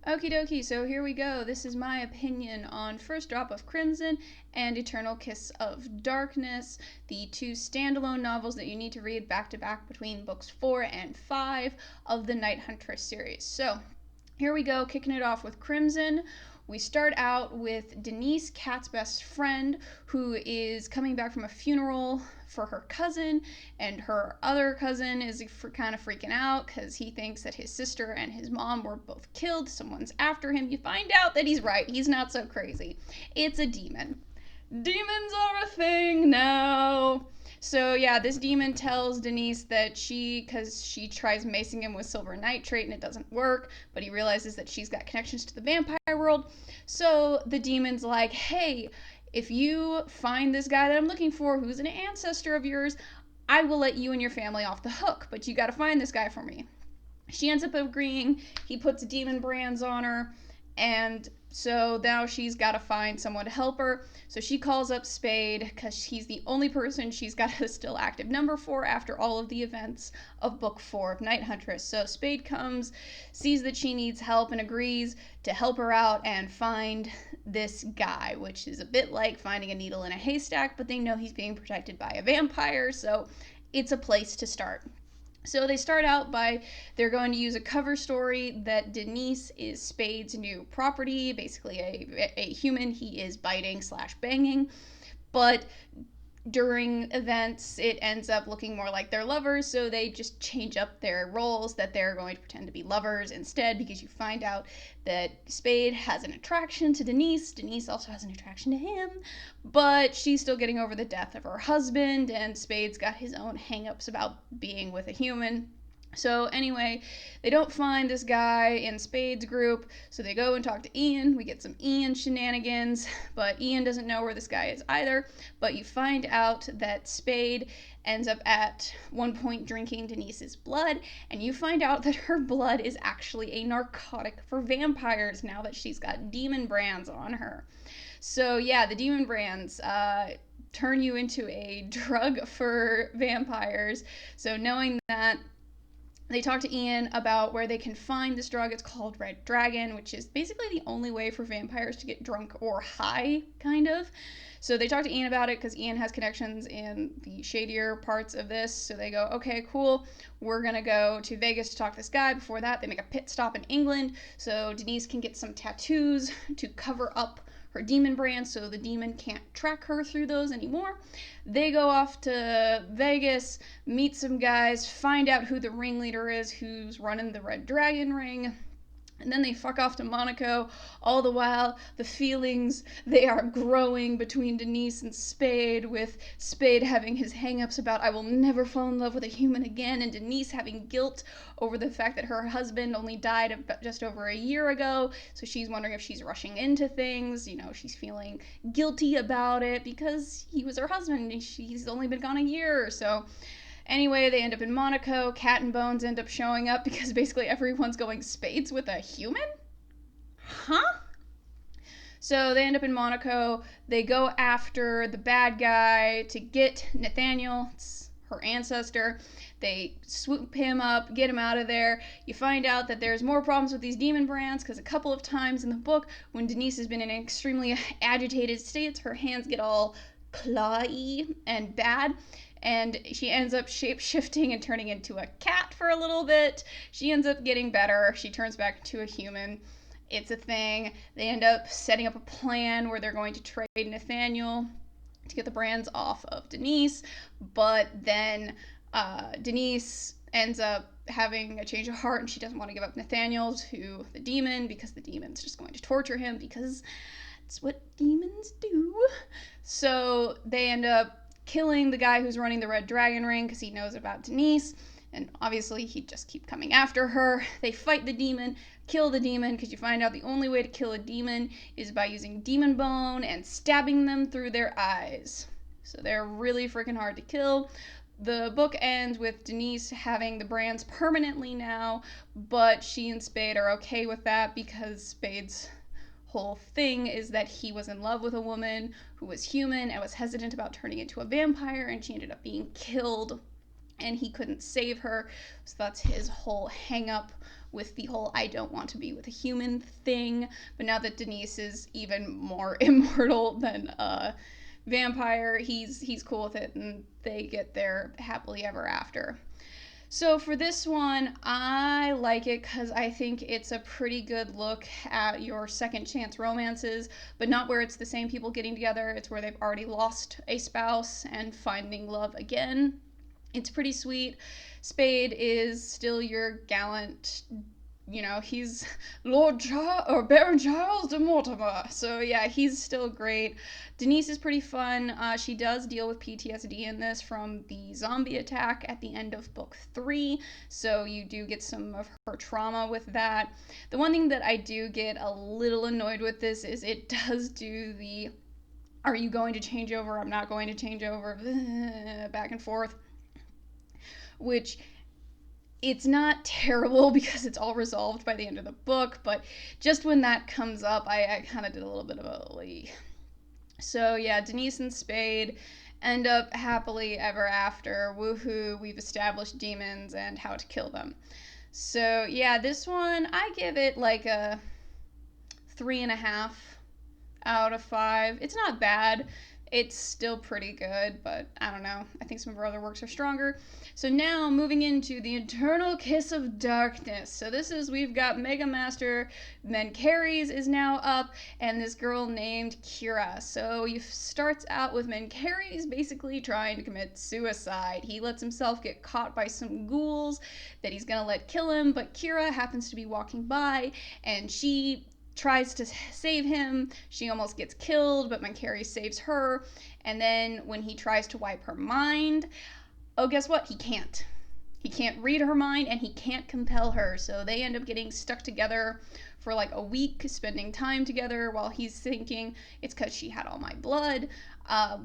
Okie dokie, so here we go. This is my opinion on First Drop of Crimson and Eternal Kiss of Darkness, the two standalone novels that you need to read back to back between books 4 and 5 of the Night Huntress series. So here we go, kicking it off with Crimson. We start out with Denise, Kat's best friend, who is coming back from a funeral for her cousin, and her other cousin is kind of freaking out because he thinks that his sister and his mom were both killed. Someone's after him. You find out that he's right. He's not so crazy. It's a demon. Demons are a thing now. So yeah, this demon tells Denise that because she tries macing him with silver nitrate and it doesn't work, but he realizes that she's got connections to the vampire world. So the demon's like, hey, if you find this guy that I'm looking for, who's an ancestor of yours, I will let you and your family off the hook, but you gotta find this guy for me. She ends up agreeing. He puts demon brands on her, and so now she's got to find someone to help her. So she calls up Spade because he's the only person she's got a still active number for after all of the events of book 4 of Night Huntress. So Spade comes, sees that she needs help, and agrees to help her out and find this guy, which is a bit like finding a needle in a haystack, but they know he's being protected by a vampire, so it's a place to start. So they start out by they're going to use a cover story that Denise is Spade's new property, basically a human he is biting slash banging. But during events, it ends up looking more like they're lovers, so they just change up their roles, that they're going to pretend to be lovers instead, because you find out that Spade has an attraction to Denise. Denise also has an attraction to him, but she's still getting over the death of her husband, and Spade's got his own hang-ups about being with a human. So anyway, they don't find this guy in Spade's group, so they go and talk to Ian. We get some Ian shenanigans, but Ian doesn't know where this guy is either. But you find out that Spade ends up at one point drinking Denise's blood, and you find out that her blood is actually a narcotic for vampires now that she's got demon brands on her. So yeah, the demon brands turn you into a drug for vampires. So knowing that, they talk to Ian about where they can find this drug. It's called Red Dragon, which is basically the only way for vampires to get drunk or high, kind of. So they talk to Ian about it because Ian has connections in the shadier parts of this. So they go, okay, cool. We're going to go to Vegas to talk to this guy. Before that, they make a pit stop in England so Denise can get some tattoos to cover up her demon brand so the demon can't track her through those anymore. They go off to Vegas, meet some guys, find out who the ringleader is, who's running the Red Dragon ring, and then they fuck off to Monaco. All the while, the feelings, they are growing between Denise and Spade, with Spade having his hang-ups about I will never fall in love with a human again, and Denise having guilt over the fact that her husband only died just over a year ago, so she's wondering if she's rushing into things. She's feeling guilty about it because he was her husband and she's only been gone a year or so. Anyway, they end up in Monaco. Cat and Bones end up showing up because basically everyone's going Spades with a human? Huh? So they end up in Monaco. They go after the bad guy to get Nathaniel. It's her ancestor. They swoop him up, get him out of there. You find out that there's more problems with these demon brands because a couple of times in the book, when Denise has been in an extremely agitated state, her hands get all clawy and bad, and she ends up shape-shifting and turning into a cat for a little bit. She ends up getting better. She turns back into a human. It's a thing. They end up setting up a plan where they're going to trade Nathaniel to get the brands off of Denise, but then Denise ends up having a change of heart and she doesn't want to give up Nathaniel to the demon because the demon's just going to torture him because it's what demons do. So they end up killing the guy who's running the Red Dragon ring because he knows about Denise, and obviously he'd just keep coming after her. They fight the demon, kill the demon, because you find out the only way to kill a demon is by using demon bone and stabbing them through their eyes. So they're really freaking hard to kill. The book ends with Denise having the brands permanently now, but she and Spade are okay with that because Spade's whole thing is that he was in love with a woman who was human and was hesitant about turning into a vampire, and she ended up being killed and he couldn't save her. So that's his whole hang up with the whole I don't want to be with a human thing. But now that Denise is even more immortal than vampire, he's cool with it, and they get there happily ever after. So for this one, I like it because I think it's a pretty good look at your second chance romances, but not where it's the same people getting together. It's where they've already lost a spouse and finding love again. It's pretty sweet. Spade is still your gallant, he's Baron Giles de Mortimer. So yeah, he's still great. Denise is pretty fun. She does deal with PTSD in this from the zombie attack at the end of book 3, so you do get some of her trauma with that. The one thing that I do get a little annoyed with this is it does do the are you going to change over, I'm not going to change over, back and forth, which it's not terrible because it's all resolved by the end of the book, but just when that comes up, I kind of did a little bit of a So yeah, Denise and Spade end up happily ever after. Woohoo, we've established demons and how to kill them. So yeah, this one, I give it like a 3.5 out of 5. It's not bad. It's still pretty good, but I don't know. I think some of her other works are stronger. So now moving into the Eternal Kiss of Darkness. So this is, we've got Mega Master Menkeres is now up, and this girl named Kira. So he starts out with Menkeres basically trying to commit suicide. He lets himself get caught by some ghouls that he's gonna let kill him, but Kira happens to be walking by, and she tries to save him. She almost gets killed, but Menkeres saves her. And then when he tries to wipe her mind, oh, guess what? He can't. He can't read her mind, and he can't compel her. So they end up getting stuck together for like a week, spending time together while he's thinking it's because she had all my blood.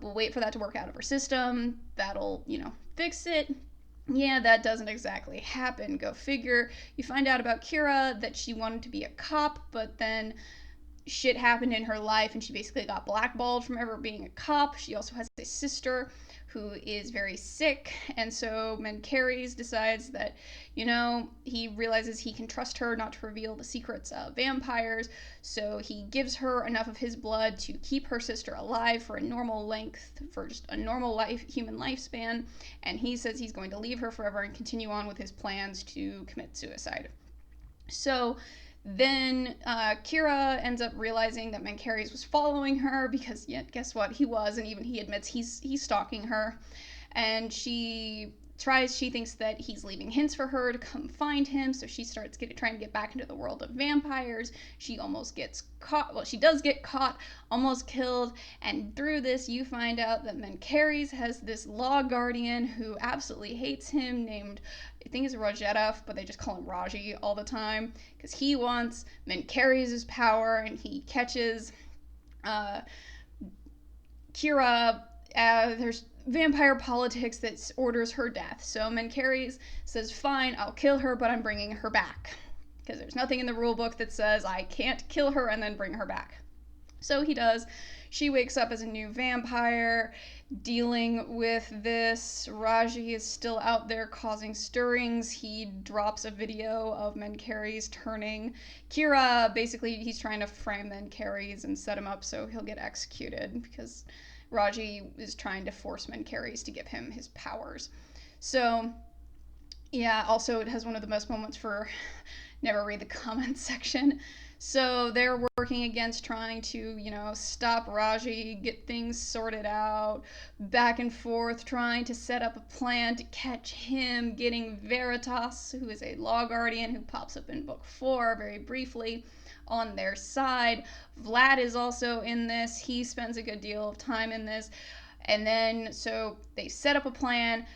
We'll wait for that to work out of her system. That'll, fix it. Yeah, that doesn't exactly happen. Go figure. You find out about Kira that she wanted to be a cop, but then shit happened in her life and she basically got blackballed from ever being a cop. She also has a sister who is very sick, and so Menkeres decides that, he realizes he can trust her not to reveal the secrets of vampires, so he gives her enough of his blood to keep her sister alive for a normal length, for just a normal human lifespan, and he says he's going to leave her forever and continue on with his plans to commit suicide. So then Kira ends up realizing that Menkeres was following her because, yeah, guess what? He was, and even he admits he's stalking her. And she thinks that he's leaving hints for her to come find him, so she starts trying to get back into the world of vampires. She almost gets caught. Well, she does get caught, almost killed, and through this you find out that Menkeres has this law guardian who absolutely hates him, named, I think it's Rajeta, but they just call him Raji all the time, because he wants Menkeres' power, and he catches Kira. There's vampire politics that orders her death. So Menkeres says, fine, I'll kill her, but I'm bringing her back. Because there's nothing in the rule book that says I can't kill her and then bring her back. So he does. She wakes up as a new vampire, dealing with this. Raji is still out there causing stirrings. He drops a video of Menkeres turning Kira. Basically, he's trying to frame Menkeres and set him up so he'll get executed, because Raji is trying to force Menkeres to give him his powers. So, yeah, also it has one of the best moments for never read the comments section. So they're working against trying to, stop Raji, get things sorted out, back and forth, trying to set up a plan to catch him, getting Veritas, who is a law guardian who pops up in book 4 very briefly, on their side. Vlad is also in this. He spends a good deal of time in this. And then, so they set up a plan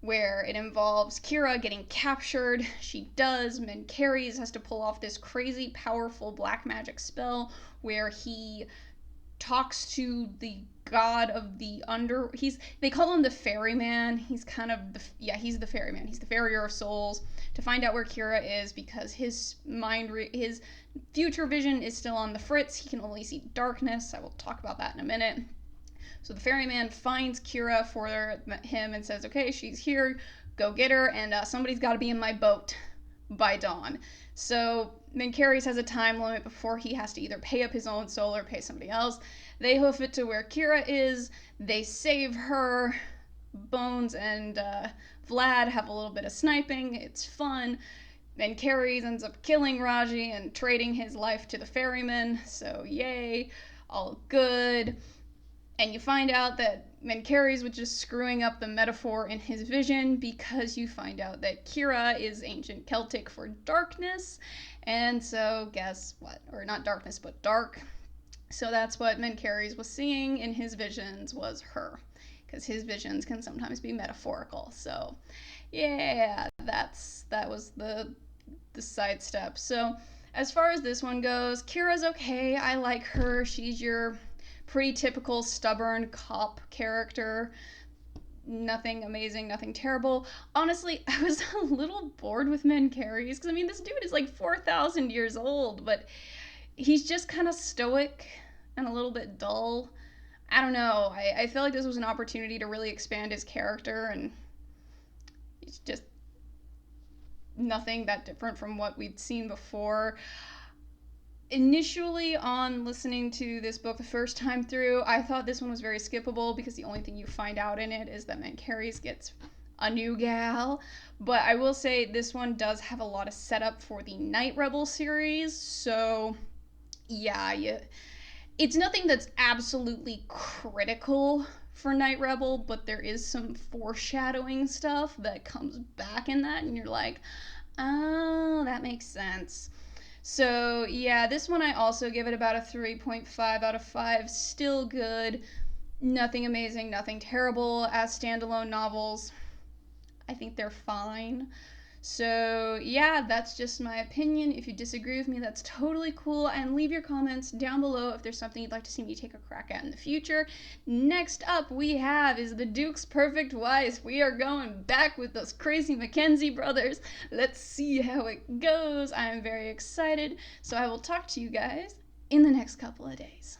where it involves Kira getting captured. She does. Menkeres has to pull off this crazy, powerful black magic spell where he talks to the god of the they call him the ferryman. He's kind of he's the ferryman. He's the farrier of souls, to find out where Kira is, because his his future vision is still on the fritz. He can only see darkness. I will talk about that in a minute. So the ferryman finds Kira for him and says, okay, she's here, go get her, and somebody's got to be in my boat by dawn. So Mencaries has a time limit before he has to either pay up his own soul or pay somebody else. They hoof it to where Kira is. They save her. Bones and Vlad have a little bit of sniping. It's fun. Mencaries ends up killing Raji and trading his life to the ferryman. So yay, all good. And you find out that Mencaries was just screwing up the metaphor in his vision, because you find out that Kira is ancient Celtic for darkness. And so guess what? Or not darkness, but dark. So that's what Mencaries was seeing in his visions, was her. Because his visions can sometimes be metaphorical. So yeah, that was the sidestep. So as far as this one goes, Kira's okay. I like her. She's your pretty typical stubborn cop character. Nothing amazing, nothing terrible. Honestly, I was a little bored with Mencaries, because I mean, this dude is like 4,000 years old, but he's just kind of stoic and a little bit dull. I don't know. I feel like this was an opportunity to really expand his character, and it's just nothing that different from what we'd seen before. Initially, on listening to this book the first time through, I thought this one was very skippable, because the only thing you find out in it is that Mencaries gets a new gal. But I will say this one does have a lot of setup for the Night Rebel series, so yeah, it's nothing that's absolutely critical for Night Rebel, but there is some foreshadowing stuff that comes back in that, and you're like, oh, that makes sense. So yeah, this one I also give it about a 3.5 out of 5. Still good. Nothing amazing, nothing terrible. As standalone novels, I think they're fine. So yeah, that's just my opinion. If you disagree with me, that's totally cool. And leave your comments down below if there's something you'd like to see me take a crack at in the future. Next up we have is The Duke's Perfect Wife. We are going back with those crazy Mackenzie brothers. Let's see how it goes. I am very excited. So I will talk to you guys in the next couple of days.